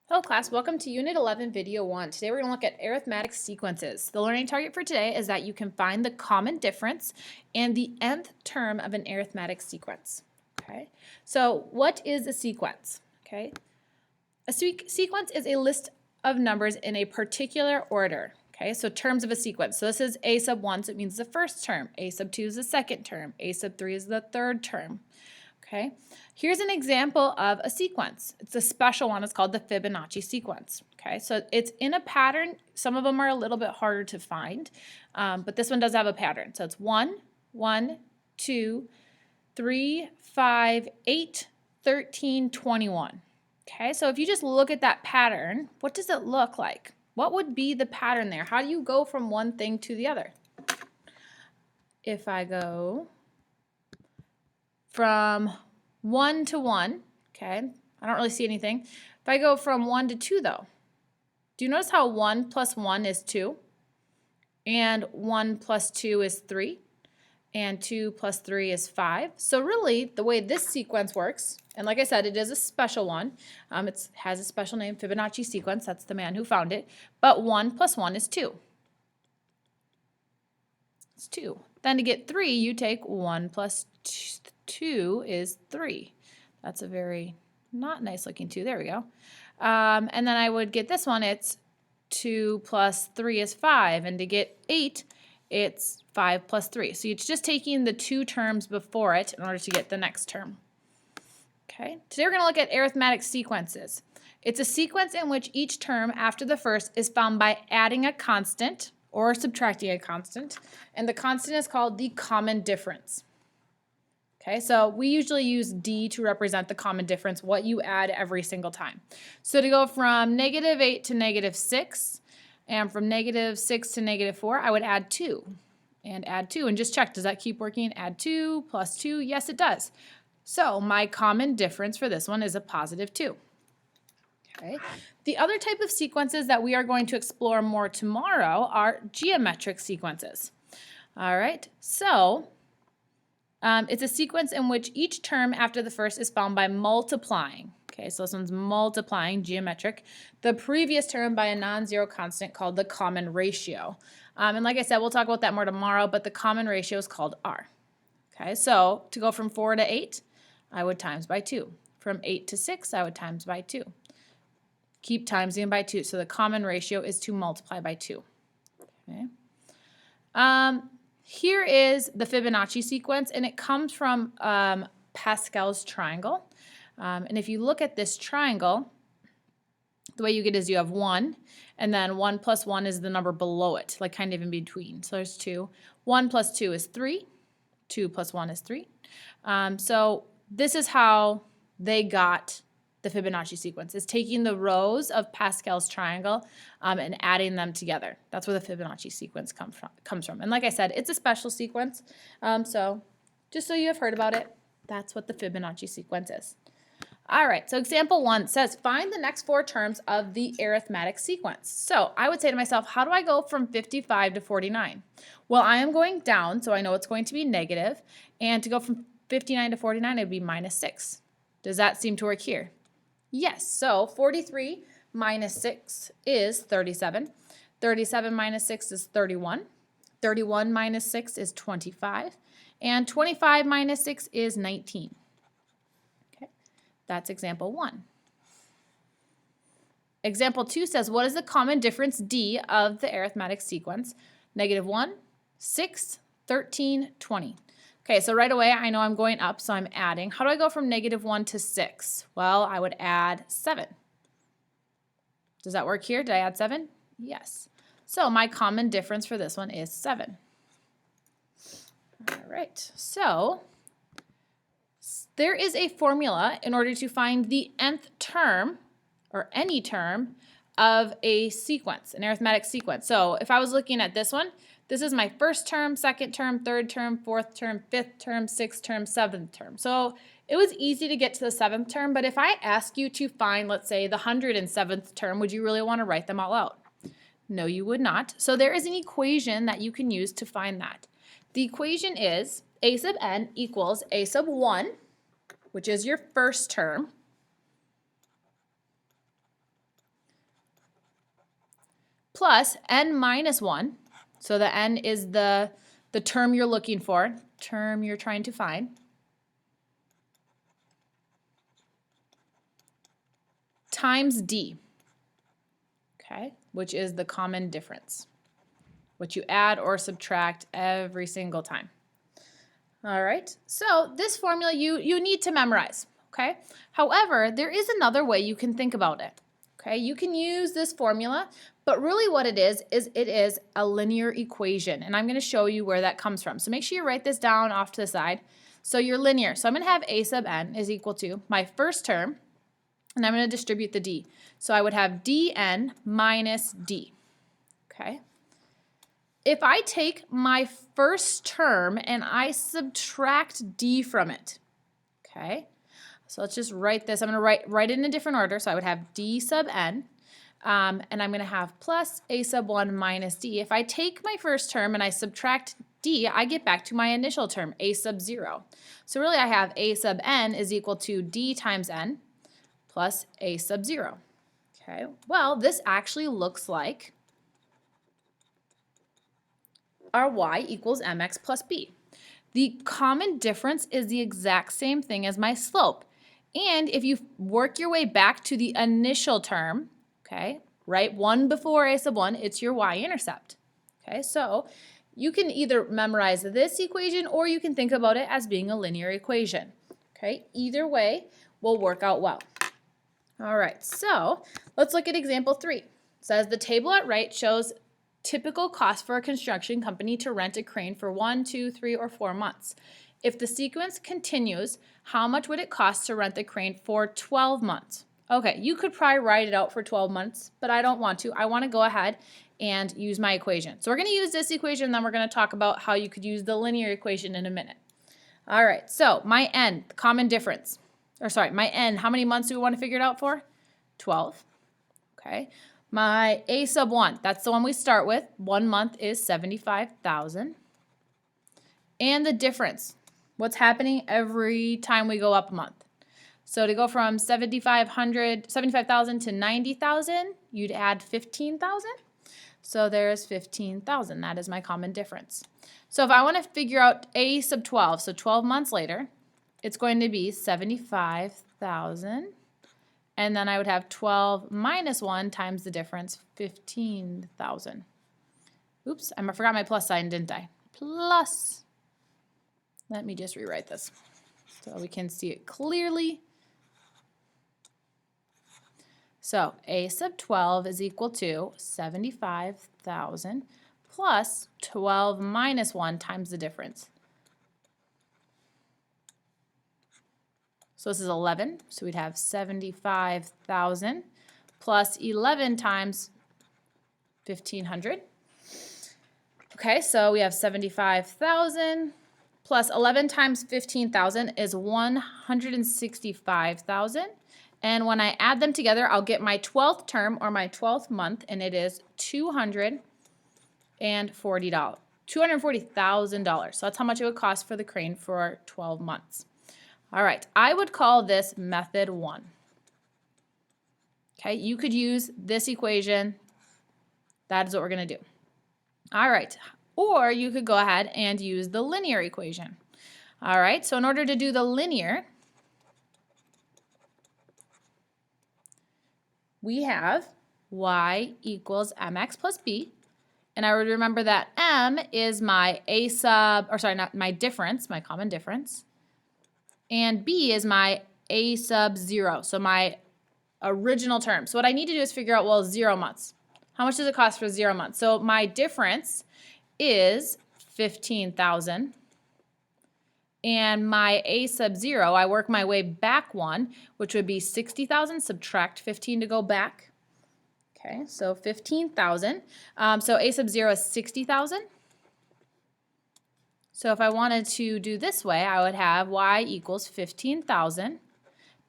Hello class, welcome to Unit 11, Video 1. Today we're going to look at arithmetic sequences. The learning target for today is that you can find the common difference and the nth term of an arithmetic sequence. Okay, so what is a sequence? Okay, a sequence is a list of numbers in a particular order. Okay, so terms of a sequence. So this is a sub 1, so it means the first term. A sub 2 is the second term. A sub 3 is the third term. Okay, here's an example of a sequence. It's a special one. It's called the Fibonacci sequence. Okay, so it's in a pattern. Some of them are a little bit harder to find, but this one does have a pattern. So it's 1, 1, 2, 3, 5, 8, 13, 21. Okay, so if you just look at that pattern, what does it look like? What would be the pattern there? How do you go from one thing to the other? If I go from 1 to 1, okay, I don't really see anything. If I go from 1 to 2 though, do you notice how 1 plus 1 is 2? And 1 plus 2 is 3? And 2 plus 3 is 5. So really, the way this sequence works, and like I said, it is a special one. It has a special name, Fibonacci sequence. That's the man who found it. But 1 plus 1 is 2. It's 2. Then to get 3, you take 1 plus 2 is 3. That's a very not nice looking 2. There we go. And then I would get this one. It's 2 plus 3 is 5. And to get 8, it's 5 plus 3. So it's just taking the two terms before it in order to get the next term. Okay. Today we're going to look at arithmetic sequences. It's a sequence in which each term after the first is found by adding a constant or subtracting a constant. And the constant is called the common difference. Okay, so we usually use D to represent the common difference, what you add every single time. So to go from -8 to -6, and from -6 to -4, I would add 2. And add 2, and just check, does that keep working? Add 2 plus 2, yes it does. So my common difference for this one is a positive 2. Okay. The other type of sequences that we are going to explore more tomorrow are geometric sequences. All right, so it's a sequence in which each term after the first is found by multiplying. Okay, so this one's multiplying, geometric, the previous term by a non-zero constant called the common ratio. And like I said, we'll talk about that more tomorrow, but the common ratio is called R. Okay, so to go from 4 to 8, I would times by 2. From 8 to 6, I would times by 2. Keep timesing by 2, so the common ratio is to multiply by 2. Okay. Here is the Fibonacci sequence, and it comes from Pascal's triangle. And if you look at this triangle, the way you get is you have 1, and then 1 plus 1 is the number below it, like kind of in between. So there's 2. 1 plus 2 is 3. 2 plus 1 is 3. So this is how they got the Fibonacci sequence, is taking the rows of Pascal's triangle and adding them together. That's where the Fibonacci sequence comes from. And like I said, it's a special sequence. So just so you have heard about it, that's what the Fibonacci sequence is. All right, so example 1 says, find the next 4 terms of the arithmetic sequence. So I would say to myself, how do I go from 55 to 49? Well, I am going down, so I know it's going to be negative. And to go from 59 to 49, it would be -6. Does that seem to work here? Yes, so 43 minus 6 is 37. 37 minus 6 is 31. 31 minus 6 is 25. And 25 minus 6 is 19. Okay, that's example 1. Example 2 says, what is the common difference D of the arithmetic sequence? -1, 6, 13, 20. Okay, so right away, I know I'm going up, so I'm adding. How do I go from -1 to 6? Well, I would add 7. Does that work here? Did I add 7? Yes. So my common difference for this one is 7. All right, so there is a formula in order to find the nth term, or any term, of a sequence, an arithmetic sequence. So if I was looking at this one, this is my first term, second term, third term, fourth term, fifth term, sixth term, seventh term. So it was easy to get to the 7th term, but if I ask you to find, let's say, the 107th term, would you really want to write them all out? No, you would not. So there is an equation that you can use to find that. The equation is a sub n equals a sub 1, which is your first term, plus n minus 1. So the n is the term you're looking for, term you're trying to find, times d, okay, which is the common difference, which you add or subtract every single time. All right, so this formula you need to memorize, okay? However, there is another way you can think about it, okay? You can use this formula, but really what it is it is a linear equation, and I'm going to show you where that comes from. So make sure you write this down off to the side. So you're linear. So I'm going to have a sub n is equal to my first term, and I'm going to distribute the d. So I would have dn minus d, okay? If I take my first term and I subtract d from it, okay? So let's just write this. I'm going to write it in a different order. So I would have d sub n, and I'm going to have plus a sub 1 minus d. If I take my first term and I subtract d, I get back to my initial term, a sub 0. So really I have a sub n is equal to d times n plus a sub 0. Okay, well, this actually looks like our y equals mx plus b. The common difference is the exact same thing as my slope. And if you work your way back to the initial term, okay, right, 1 before a sub 1, it's your y-intercept. Okay, so you can either memorize this equation or you can think about it as being a linear equation. Okay, either way will work out well. All right, so let's look at example 3. It says the table at right shows typical cost for a construction company to rent a crane for 1, 2, 3, or 4 months. If the sequence continues, how much would it cost to rent the crane for 12 months? Okay, you could probably write it out for 12 months, but I don't want to. I want to go ahead and use my equation. So we're going to use this equation, and then we're going to talk about how you could use the linear equation in a minute. All right, so my n, the common difference, or sorry, my n, how many months do we want to figure it out for? 12, okay. My a sub 1, that's the one we start with. 1 month is 75,000. And the difference, what's happening every time we go up a month? So to go from 75,000 to 90,000, you'd add 15,000. So there's 15,000. That is my common difference. So if I want to figure out a sub 12, so 12 months later, it's going to be 75,000. And then I would have 12 minus 1 times the difference, 15,000. Oops, I forgot my plus sign, didn't I? Plus. Let me just rewrite this so we can see it clearly. So a sub 12 is equal to 75,000 plus 12 minus 1 times the difference. So this is 11, so we'd have 75,000 plus 11 times 1,500. Okay, so we have 75,000 plus 11 times 15,000 is 165,000. And when I add them together, I'll get my 12th term or my 12th month, and it is $240,000. So that's how much it would cost for the crane for 12 months. All right, I would call this method 1. Okay, you could use this equation. That is what we're going to do. All right, or you could go ahead and use the linear equation. All right, so in order to do the linear, we have y equals mx plus b. And I would remember that m is my a sub, or sorry, not my difference, my common difference. And b is my a sub 0, so my original term. So what I need to do is figure out, well, 0 months. How much does it cost for 0 months? So my difference is 15,000. And my a sub 0, I work my way back 1, which would be 60,000, subtract 15 to go back. Okay, so 15,000. So a sub 0 is 60,000. So if I wanted to do this way, I would have y equals 15,000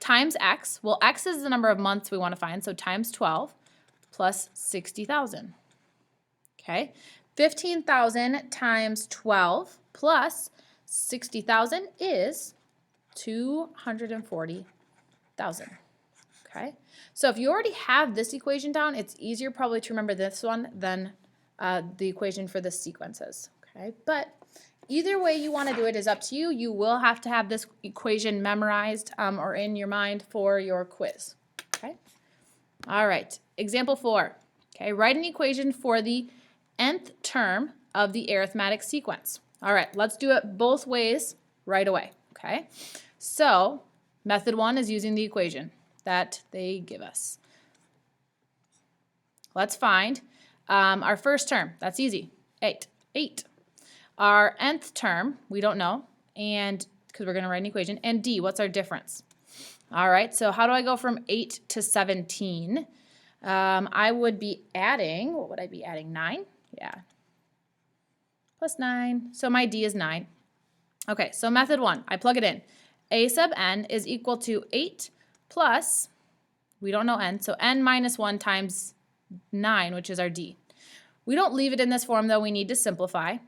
times x. Well, x is the number of months we want to find, so times 12 plus 60,000. Okay, 15,000 times 12 plus 60,000 is 240,000. Okay, so if you already have this equation down, it's easier probably to remember this one than the equation for the sequences. Okay, but either way you want to do it is up to you. You will have to have this equation memorized or in your mind for your quiz. Okay, all right, example 4. Okay, write an equation for the nth term of the arithmetic sequence. All right, let's do it both ways right away. Okay, so method 1 is using the equation that they give us. Let's find our first term. That's easy. 8. Our nth term, we don't know, and because we're going to write an equation. And d, what's our difference? All right, so how do I go from 8 to 17? I would be adding, what would I be adding? 9? Yeah. Plus 9. So my d is 9. Okay, so method 1, I plug it in. A sub n is equal to 8 plus, we don't know n, so n minus 1 times 9, which is our d. We don't leave it in this form, though. We need to simplify.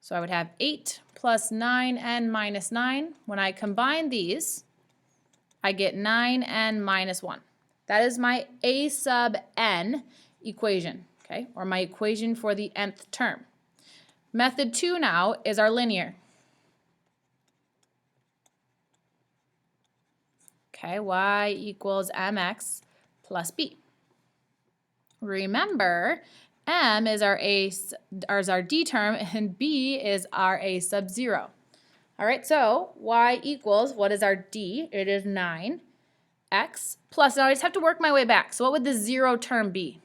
So I would have 8 plus 9n minus 9. When I combine these, I get 9n minus 1. That is my a sub n equation, okay, or my equation for the nth term. Method 2 now is our linear. Okay, y equals mx plus b. Remember, m is our d term, and b is our a sub 0. All right, so y equals, what is our d? It is 9x plus, now I just have to work my way back. So what would the 0 term be?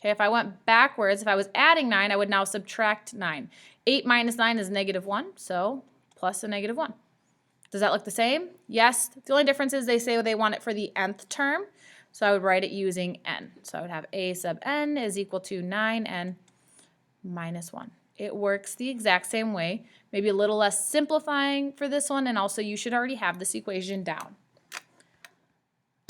Okay, if I went backwards, if I was adding 9, I would now subtract 9. 8 minus 9 is negative 1, so plus a negative 1. Does that look the same? Yes. The only difference is they say they want it for the nth term, so I would write it using n. So I would have a sub n is equal to 9n minus 1. It works the exact same way, maybe a little less simplifying for this one, and also you should already have this equation down.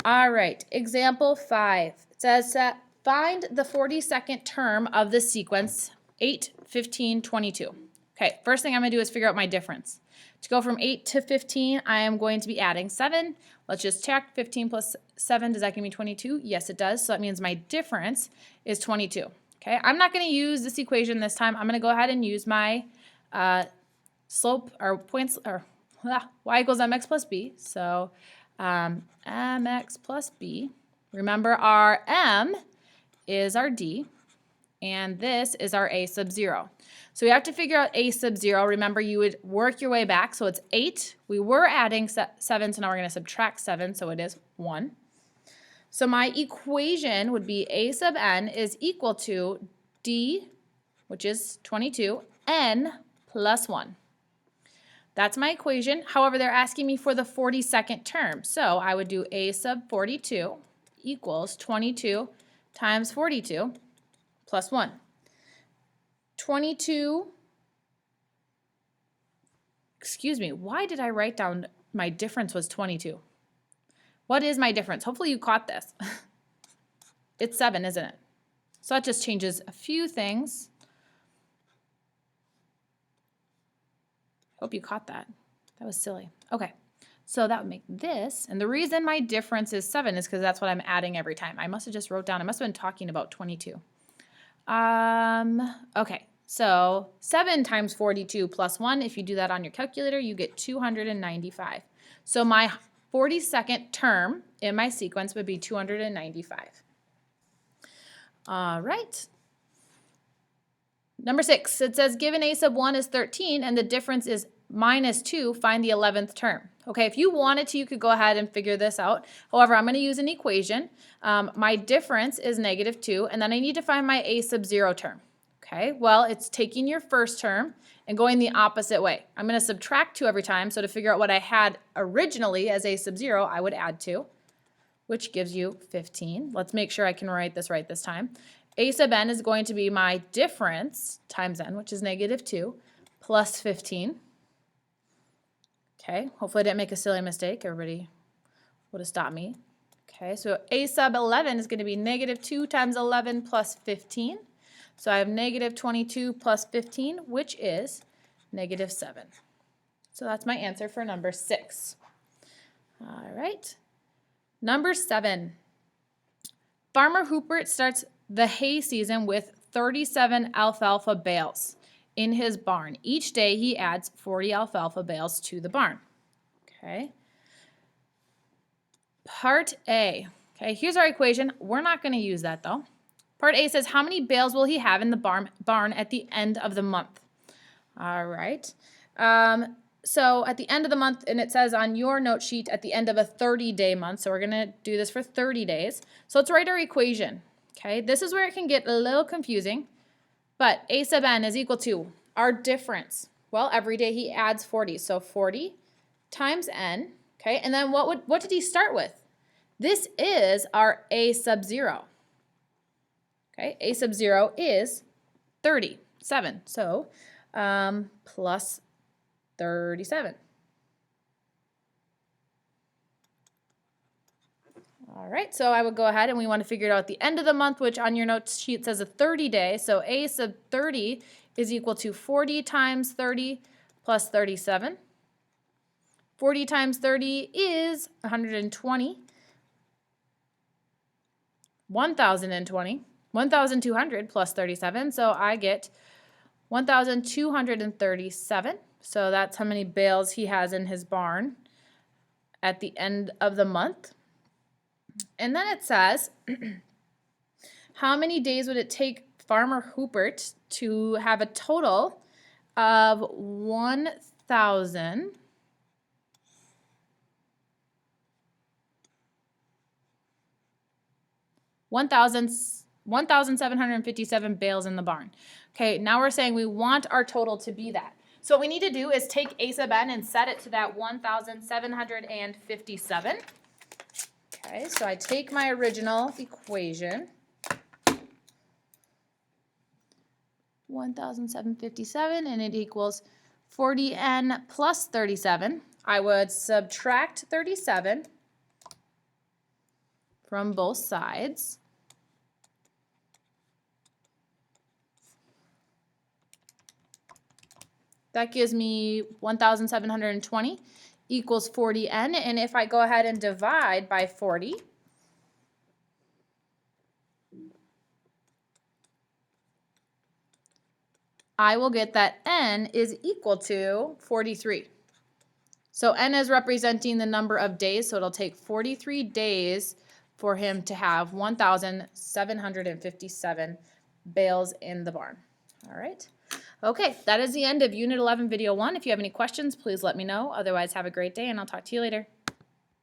All right, example 5. It says find the 42nd term of the sequence 8, 15, 22. Okay, first thing I'm going to do is figure out my difference. To go from 8 to 15, I am going to be adding 7. Let's just check. 15 plus 7, does that give me 22? Yes, it does. So that means my difference is 22. Okay, I'm not going to use this equation this time. I'm going to go ahead and use my slope or points, or y equals mx plus b. So mx plus b. Remember, our m is our d, and this is our a sub 0. So we have to figure out a sub 0. Remember, you would work your way back. So it's 8. We were adding 7, so now we're going to subtract 7, so it is 1. So my equation would be a sub n is equal to d, which is 22, n plus 1. That's my equation. However, they're asking me for the 42nd term. So I would do a sub 42 equals 22 times 42 plus 1. 22, excuse me, why did I write down my difference was 22? What is my difference? Hopefully you caught this. It's 7, isn't it? So that just changes a few things. Hope you caught that. That was silly. Okay, so that would make this, and the reason my difference is 7 is because that's what I'm adding every time. I must have just wrote down, I must have been talking about 22. Okay, so 7 times 42 plus 1, if you do that on your calculator, you get 295. So my 42nd term in my sequence would be 295. All right. Number 6, it says given a sub 1 is 13 and the difference is minus 2, find the 11th term. Okay, if you wanted to, you could go ahead and figure this out. However, I'm going to use an equation. My difference is negative 2, and then I need to find my a sub 0 term. Okay, well, it's taking your first term and going the opposite way. I'm going to subtract 2 every time, so to figure out what I had originally as a sub 0, I would add 2, which gives you 15. Let's make sure I can write this right this time. A sub n is going to be my difference times n, which is negative 2, plus 15. Okay, hopefully I didn't make a silly mistake. Everybody would have stopped me. Okay, so a sub 11 is going to be negative 2 times 11 plus 15. So I have negative 22 plus 15, which is negative 7. So that's my answer for number 6. All right. Number 7. Farmer Hubert starts the hay season with 37 alfalfa bales in his barn. Each day he adds 40 alfalfa bales to the barn. Okay. Part A. Okay, here's our equation. We're not going to use that though. Part A says, how many bales will he have in the barn at the end of the month? All right. So at the end of the month, and it says on your note sheet at the end of a 30-day month, so we're going to do this for 30 days. So let's write our equation. Okay, this is where it can get a little confusing, but A sub n is equal to our difference. Well, every day he adds 40, so 40 times n, okay, and then what did he start with? This is our A sub 0. Okay, A sub 0 is 37, so plus 37. All right, so I would go ahead and we want to figure it out at the end of the month, which on your notes sheet says a 30-day. So A sub 30 is equal to 40 times 30 plus 37. 40 times 30 is 120. 1,020. 1,200 plus 37, so I get 1,237. So that's how many bales he has in his barn at the end of the month. And then it says, how many days would it take Farmer Hubert to have a total of 1,757 bales in the barn? Okay, now we're saying we want our total to be that. So what we need to do is take A sub n and set it to that 1,757. Okay, so I take my original equation, 1,757, and it equals 40n plus 37. I would subtract 37 from both sides. That gives me 1,720 equals 40n, and if I go ahead and divide by 40, I will get that n is equal to 43. So n is representing the number of days, so it'll take 43 days for him to have 1,757 bales in the barn. All right. Okay, that is the end of Unit 11, Video 1. If you have any questions, please let me know. Otherwise, have a great day, and I'll talk to you later.